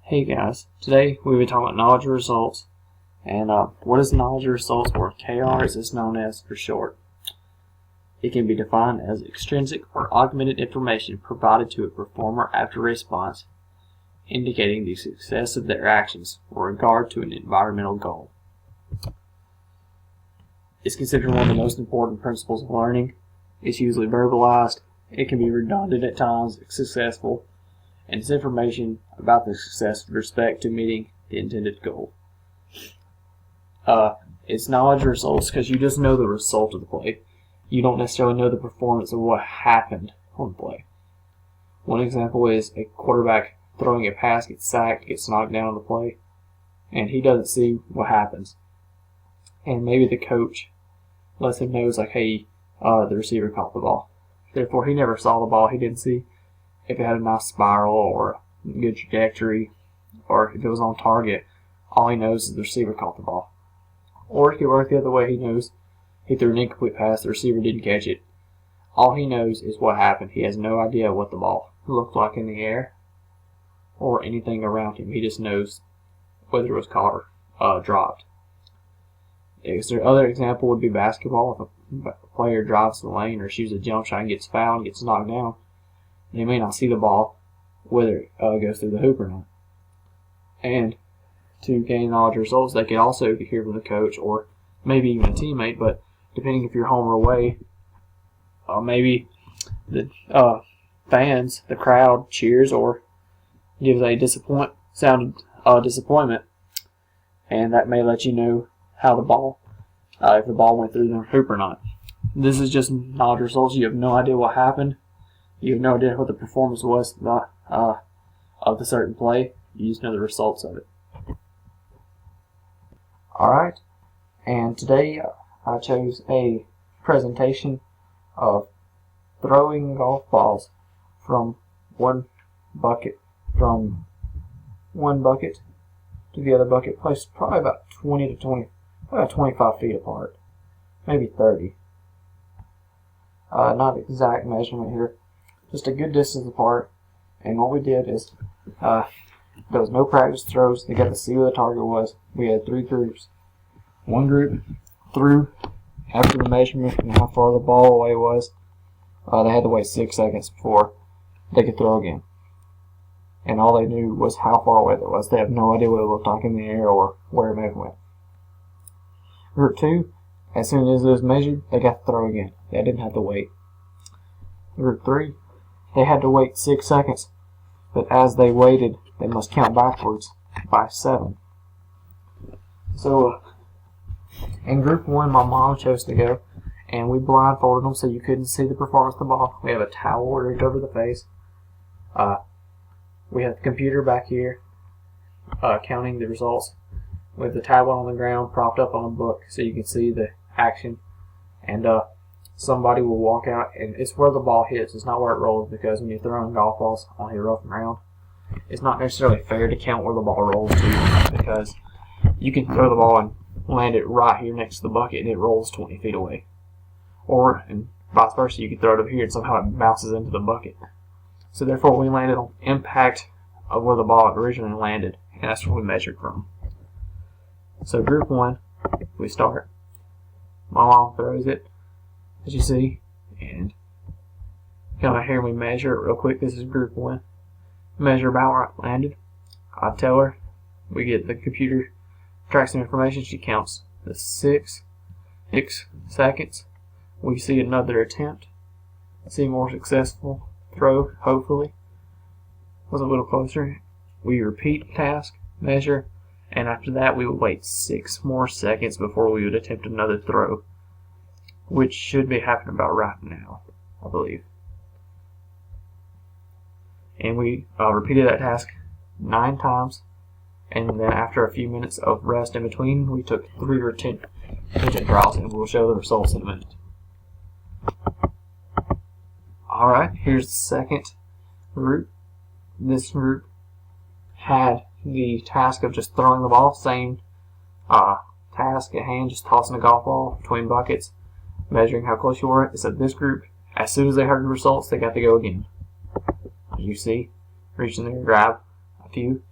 Hey guys, today we'll be talking about knowledge of results. And what is knowledge of results, or KR as it's known as for short? It can be defined as extrinsic or augmented information provided to a performer after a response, indicating the success of their actions with regard to an environmental goal. It's considered one of the most important principles of learning. It's usually verbalized. It can be redundant at times, successful, and it's information about the success with respect to meeting the intended goal. It's knowledge of results because you just know the result of the play. You don't necessarily know the performance of what happened on the play. One example is a quarterback throwing a pass, gets sacked, gets knocked down on the play, and he doesn't see what happens. And maybe the coach lets him know, like, hey, the receiver caught the ball. Therefore, he never saw the ball. He didn't see if it had a nice spiral or a good trajectory, or if it was on target. All he knows is the receiver caught the ball. Or it could work the other way. He knows he threw an incomplete pass, the receiver didn't catch it. All he knows is what happened. He has no idea what the ball looked like in the air or anything around him. He just knows whether it was caught or dropped. Other example would be basketball. If a player drives the lane or shoots a jump shot and gets fouled and gets knocked down, they may not see the ball, whether it goes through the hoop or not. And to gain knowledge of results, they could also hear from the coach or maybe even a teammate, but depending if you're home or away, maybe the fans, the crowd cheers or gives a disappointment, and that may let you know how the ball, if the ball went through the hoop or not. This is just knowledge of results. You have no idea what happened. You have no idea what the performance was of the certain play. You just know the results of it. Alright, and today I chose a presentation of throwing golf balls from one bucket to the other bucket, placed probably about 25 feet apart, maybe 30. Not exact measurement here, just a good distance apart. And what we did is, there was no practice throws. They got to see where the target was. We had 3 groups. One group threw after the measurement and how far the ball away was. They had to wait 6 seconds before they could throw again. And all they knew was how far away it was. They have no idea what it looked like in the air or where it may have went. Group 2, as soon as it was measured, they got to throw again. They didn't have to wait. Group 3, they had to wait 6 seconds, but as they waited, they must count backwards by 7. So, in Group 1, my mom chose to go, and we blindfolded them so you couldn't see the performance of the ball. We have a towel rigged over the face. We have the computer back here counting the results with the tablet on the ground propped up on a book so you can see the action. And somebody will walk out, and it's where the ball hits. It's not where it rolls, because when you're throwing golf balls on a rough ground, it's not necessarily fair to count where the ball rolls to, because you can throw the ball and land it right here next to the bucket and it rolls 20 feet away. Or, and vice versa, you can throw it over here and somehow it bounces into the bucket. So therefore we landed on impact of where the ball originally landed, and that's where we measured from. So Group 1, we start. My mom throws it, as you see, and come out here and we measure it real quick. This is Group 1. Measure about where it landed. I tell her, we get the computer, tracks some information. She counts the 6 seconds. We see another attempt. See more successful throw, hopefully. Was a little closer. We repeat the task, measure, and after that we would wait 6 more seconds before we would attempt another throw, which should be happening about right now, I believe. And we repeated that task 9 times, and then after a few minutes of rest in between, we took 3 retention trials, and we'll show the results in a minute. Alright, here's the second group. This group had the task of just throwing the ball, same task at hand, just tossing a golf ball between buckets, measuring how close you were. It said this group, as soon as they heard the results, they got to go again. As you see, reach in there and grab a few.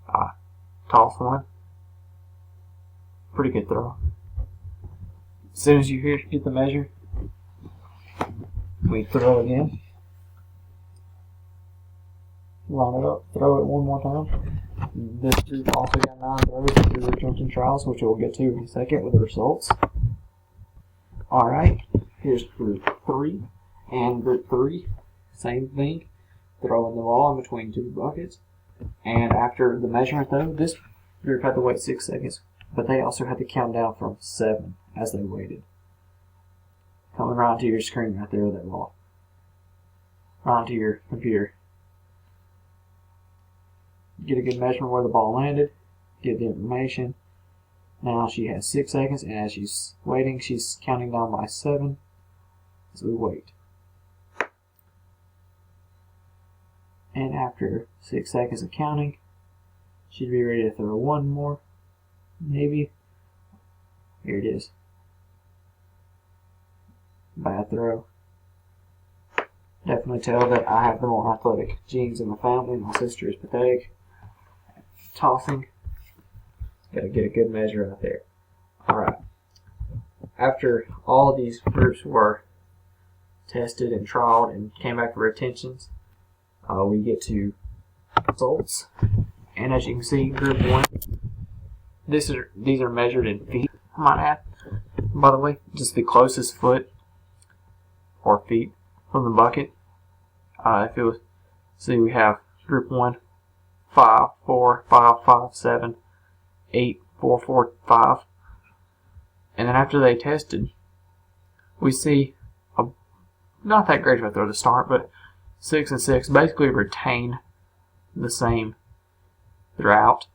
Toss one. Pretty good throw. As soon as you get the measure, we throw again. Line it up, throw it one more time. This group also got 9 throws through the Trent trials, which we'll get to in a second with the results. Alright, here's group 3. And group 3, same thing. Throwing the ball in between 2 buckets. And after the measurement though, this group had to wait 6 seconds. But they also had to count down from 7 as they waited. Coming right to your screen right there with that ball. Right to your computer. Get a good measurement where the ball landed. Get the information. Now she has 6 seconds, and as she's waiting, she's counting down by 7 as we wait. And after 6 seconds of counting, she'd be ready to throw one more. Maybe. Here it is. Bad throw. Definitely tell that I have the more athletic genes in the family. My sister is pathetic. Tossing. Gotta get a good measure out there. Alright. After all of these groups were tested and trialed and came back for retentions, we get to results. And as you can see, group 1, these are measured in feet, I might add. By the way, just the closest foot or feet from the bucket. If it was, see, we have group 1, 5, 4, 5, 5, 7, 8, 4, 4, 5. And then after they tested, we see not that great of a throw to start, but 6 and 6 basically retain the same throughout.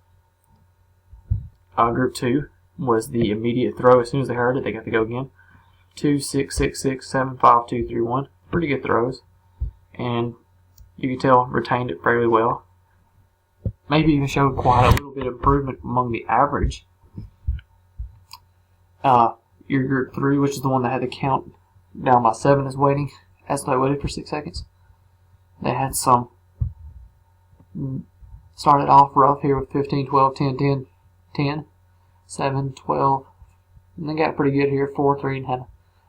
Group 2 was the immediate throw. As soon as they heard it, they got to go again. 2, 6, 6, 6, 7, 5, 2, 3, 1. Pretty good throws. And you can tell retained it fairly well. Maybe even showed quite a little bit of improvement among the average. Your group 3, which is the one that had to count down by 7, is waiting as they waited for 6 seconds. They had some started off rough here with 15, 12, 10, 10, 10, 7, 12, and they got pretty good here, 4, 3, and had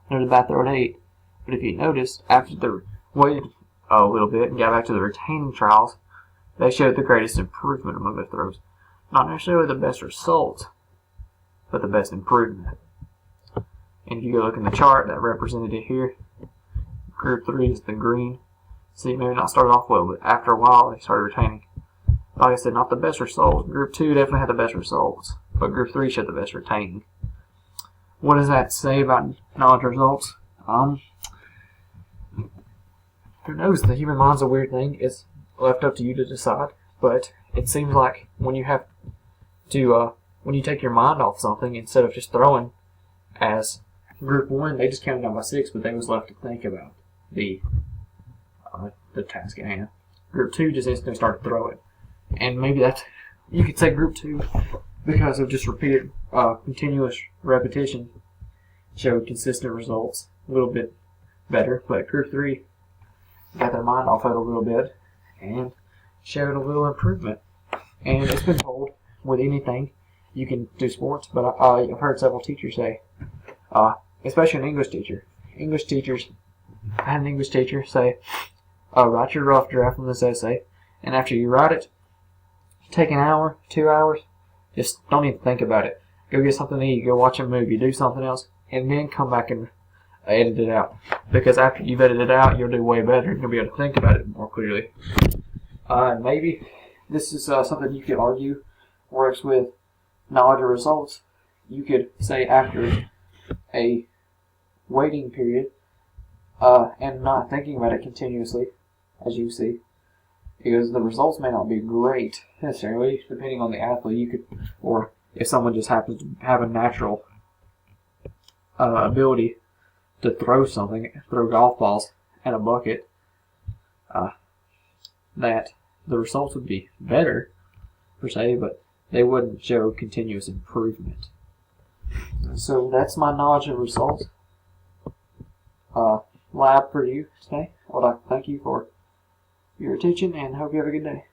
another bad throw at 8. But if you noticed, after they waited a little bit and got back to the retaining trials, they showed the greatest improvement among their throws. Not necessarily the best results, but the best improvement. And if you go look in the chart that represented it here, group 3 is the green. See, maybe not started off well, but after a while they started retaining. Like I said, not the best results. Group 2 definitely had the best results, but group 3 showed the best retaining. What does that say about knowledge results? Who knows? The human mind's a weird thing. It's left up to you to decide. But it seems like when you have to, when you take your mind off something instead of just throwing, as group 1, they just counted down by 6, but they was left to think about the task at hand. Group 2 just instantly started throwing. And maybe that's, you could say group 2, because of just repeated, continuous repetition, showed consistent results. A little bit better, but group 3 got their mind off it a little bit and showed a little improvement. And it's been told with anything, you can do sports, but I've heard several teachers say, especially an English teacher. I had an English teacher say, write your rough draft from this essay, and after you write it, take an hour, 2 hours, just don't even think about it. Go get something to eat, go watch a movie, do something else, and then come back and edit it out. Because after you've edited it out, you'll do way better. You'll be able to think about it more clearly. Maybe this is something you could argue works with knowledge of results. You could say after a waiting period and not thinking about it continuously, as you see, because the results may not be great necessarily, depending on the athlete. You could, or if someone just happens to have a natural ability to throw golf balls at a bucket, that the results would be better per se, but they wouldn't show continuous improvement. So that's my knowledge of results lab for you today. I would like to thank you for your attention and hope you have a good day.